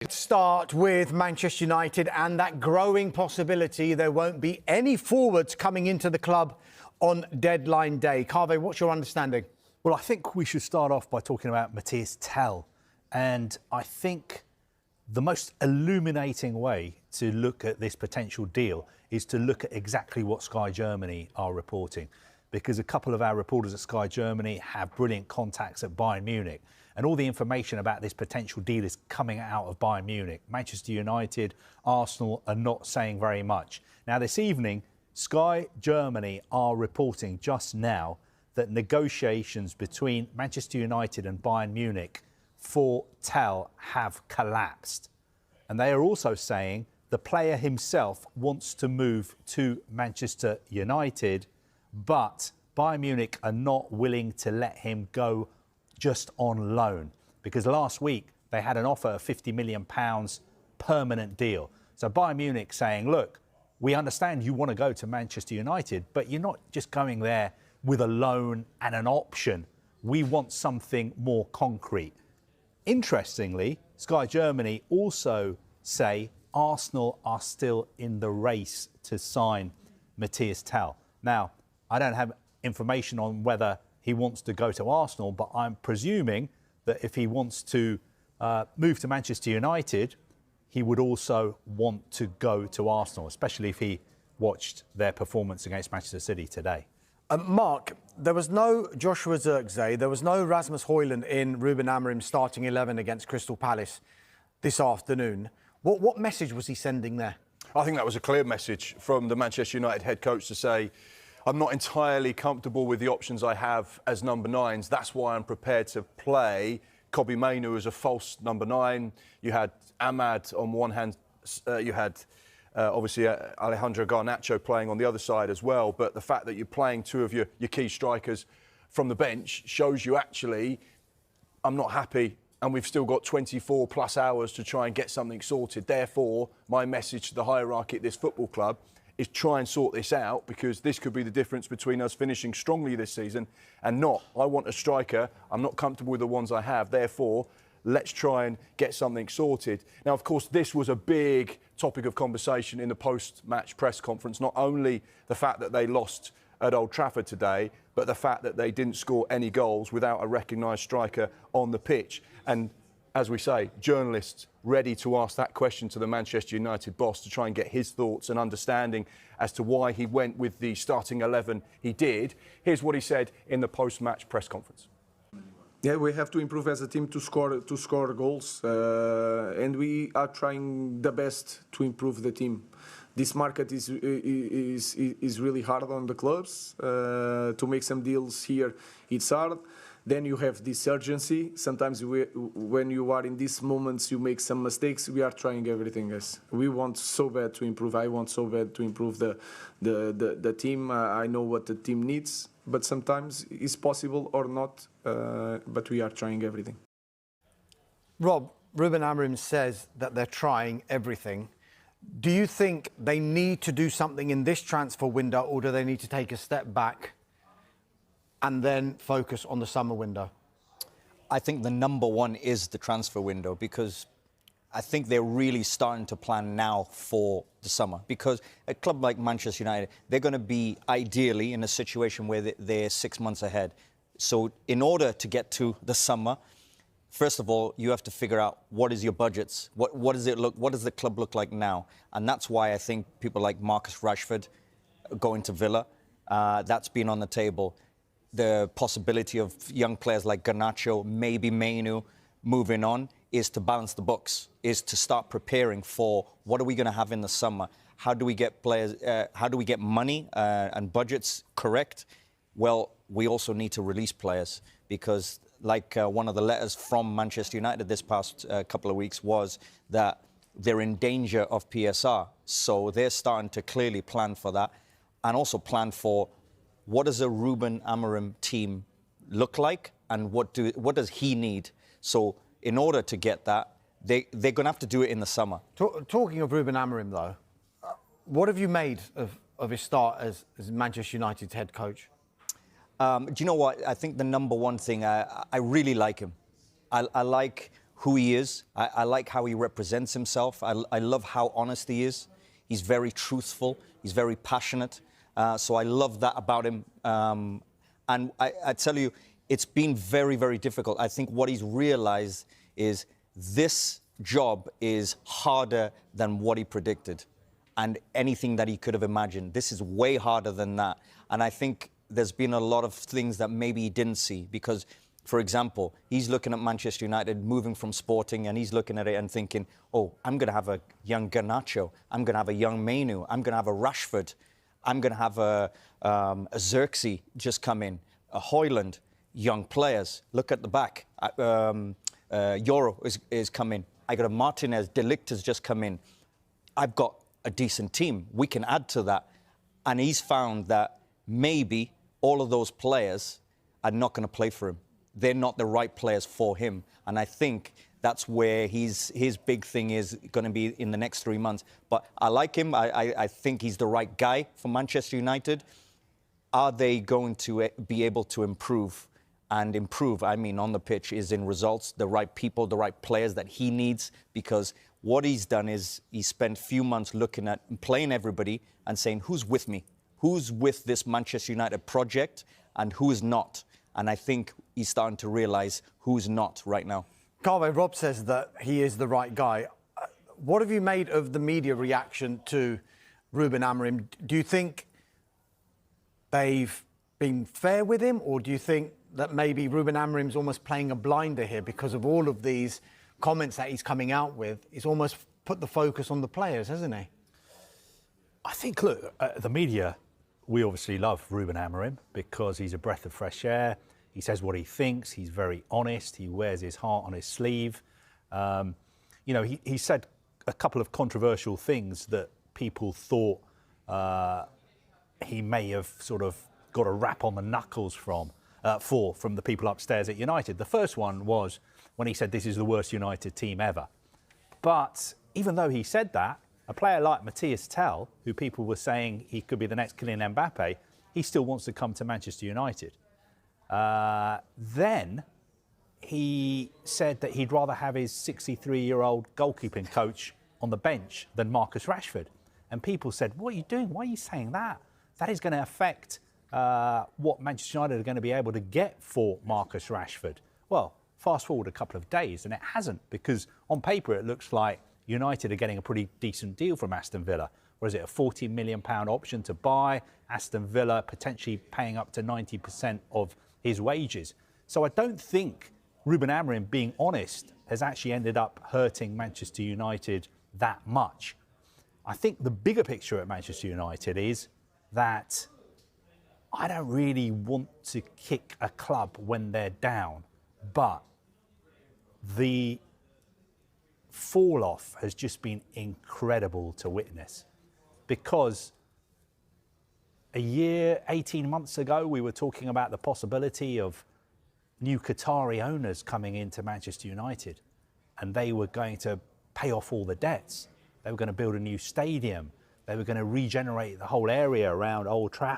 Let's start with Manchester United and that growing possibility there won't be any forwards coming into the club on deadline day. Kaveh, what's your understanding? Well, I think we should start off by talking about Matthias Tel. And I think the most illuminating way to look at this potential deal is to look at exactly what Sky Germany are reporting. Because a couple of our reporters at Sky Germany have brilliant contacts at Bayern Munich. And all the information about this potential deal is coming out of Bayern Munich. Manchester United, Arsenal are not saying very much. Now, this evening, Sky Germany are reporting just now that negotiations between Manchester United and Bayern Munich for Tel have collapsed. And they are also saying the player himself wants to move to Manchester United, but Bayern Munich are not willing to let him go just on loan, because last week they had an offer of £50 million permanent deal. So Bayern Munich saying, look, we understand you want to go to Manchester United, but you're not just going there with a loan and an option. We want something more concrete. Interestingly, Sky Germany also say Arsenal are still in the race to sign Matthias Tel. Now, I don't have information on whether he wants to go to Arsenal, but I'm presuming that if he wants to move to Manchester United, he would also want to go to Arsenal, especially if he watched their performance against Manchester City today. Mark, there was no Joshua Zirkzee, there was no Rasmus Højlund in Ruben Amorim's starting 11 against Crystal Palace this afternoon. What message was he sending there? I think that was a clear message from the Manchester United head coach to say, I'm not entirely comfortable with the options I have as number nines. That's why I'm prepared to play Kobbie Mainoo as a false number nine. You had Ahmad on one hand, you had obviously Alejandro Garnacho playing on the other side as well. But the fact that you're playing two of your key strikers from the bench shows you actually, I'm not happy, and we've still got 24 plus hours to try and get something sorted. Therefore, my message to the hierarchy at this football club is try and sort this out, because this could be the difference between us finishing strongly this season and not. I want a striker. I'm not comfortable with the ones I have. Therefore, let's try and get something sorted. Now, of course, this was a big topic of conversation in the post-match press conference, not only the fact that they lost at Old Trafford today, but the fact that they didn't score any goals without a recognised striker on the pitch. And as we say, journalists ready to ask that question to the Manchester United boss to try and get his thoughts and understanding as to why he went with the starting 11 he did. Here's what he said in the post-match press conference. Yeah, we have to improve as a team to score goals, and we are trying the best to improve the team. This market is really hard on the clubs. To make some deals here, it's hard. Then you have this urgency. Sometimes when you are in these moments, you make some mistakes. We are trying everything, guys. We want so bad to improve. I want so bad to improve the team. I know what the team needs, but sometimes it's possible or not. But we are trying everything. Rob, Ruben Amorim says that they're trying everything. Do you think they need to do something in this transfer window, or do they need to take a step back and then focus on the summer window? I think the number one is the transfer window, because I think they're really starting to plan now for the summer. Because a club like Manchester United, they're going to be ideally in a situation where they're 6 months ahead. So in order to get to the summer, first of all, you have to figure out what is your budgets, what does it look, what does the club look like now, and that's why I think people like Marcus Rashford going to Villa, that's been on the table. The possibility of young players like Garnacho, maybe Mainoo, moving on, is to balance the books, is to start preparing for what are we going to have in the summer. How do we get players? How do we get money and budgets correct? Well, we also need to release players, because like one of the letters from Manchester United this past couple of weeks was that they're in danger of PSR. So they're starting to clearly plan for that, and also plan for what does a Ruben Amorim team look like, and what does he need? So in order to get that, they're going to have to do it in the summer. Talking of Ruben Amorim, though, what have you made of his start as Manchester United's head coach? Do you know what? I think the number one thing, I really like him. I like who he is. I like how he represents himself. I love how honest he is. He's very truthful. He's very passionate. So I love that about him. And I tell you, it's been very, very difficult. I think what he's realized is this job is harder than what he predicted and anything that he could have imagined. This is way harder than that. And I think there's been a lot of things that maybe he didn't see because, for example, he's looking at Manchester United moving from Sporting and he's looking at it and thinking, oh, I'm going to have a young Garnacho. I'm going to have a young Mainu. I'm going to have a Rashford. I'm going to have a Xerxes just come in, a Højlund, young players. Look at the back. Euro is coming. I got a Martinez. De Ligt has just come in. I've got a decent team. We can add to that. And he's found that maybe all of those players are not going to play for him. They're not the right players for him. And I think that's where his big thing is going to be in the next 3 months. But I like him. I think he's the right guy for Manchester United. Are they going to be able to improve? And improve, I mean, on the pitch is in results, the right people, the right players that he needs. Because what he's done is he spent a few months looking at playing everybody and saying, who's with me? Who's with this Manchester United project and who is not? And I think he's starting to realise who's not right now. Carve, Rob says that he is the right guy. What have you made of the media reaction to Ruben Amorim? Do you think they've been fair with him, or do you think that maybe Ruben Amorim's almost playing a blinder here because of all of these comments that he's coming out with? He's almost put the focus on the players, hasn't he? I think, look, the media, we obviously love Ruben Amorim because he's a breath of fresh air. He says what he thinks. He's very honest. He wears his heart on his sleeve. You know, he said a couple of controversial things that people thought he may have sort of got a rap on the knuckles from the people upstairs at United. The first one was when he said this is the worst United team ever. But even though he said that, a player like Matthias Tell, who people were saying he could be the next Kylian Mbappe, he still wants to come to Manchester United. Then he said that he'd rather have his 63-year-old goalkeeping coach on the bench than Marcus Rashford. And people said, what are you doing? Why are you saying that? That is going to affect what Manchester United are going to be able to get for Marcus Rashford. Well, fast forward a couple of days and it hasn't, because on paper it looks like United are getting a pretty decent deal from Aston Villa. Or is it a £40 million option to buy? Aston Villa potentially paying up to 90% of his wages. So I don't think Ruben Amorim, being honest, has actually ended up hurting Manchester United that much. I think the bigger picture at Manchester United is that I don't really want to kick a club when they're down, but the fall off has just been incredible to witness, because a year, 18 months ago, we were talking about the possibility of new Qatari owners coming into Manchester United, and they were going to pay off all the debts. They were going to build a new stadium. They were going to regenerate the whole area around Old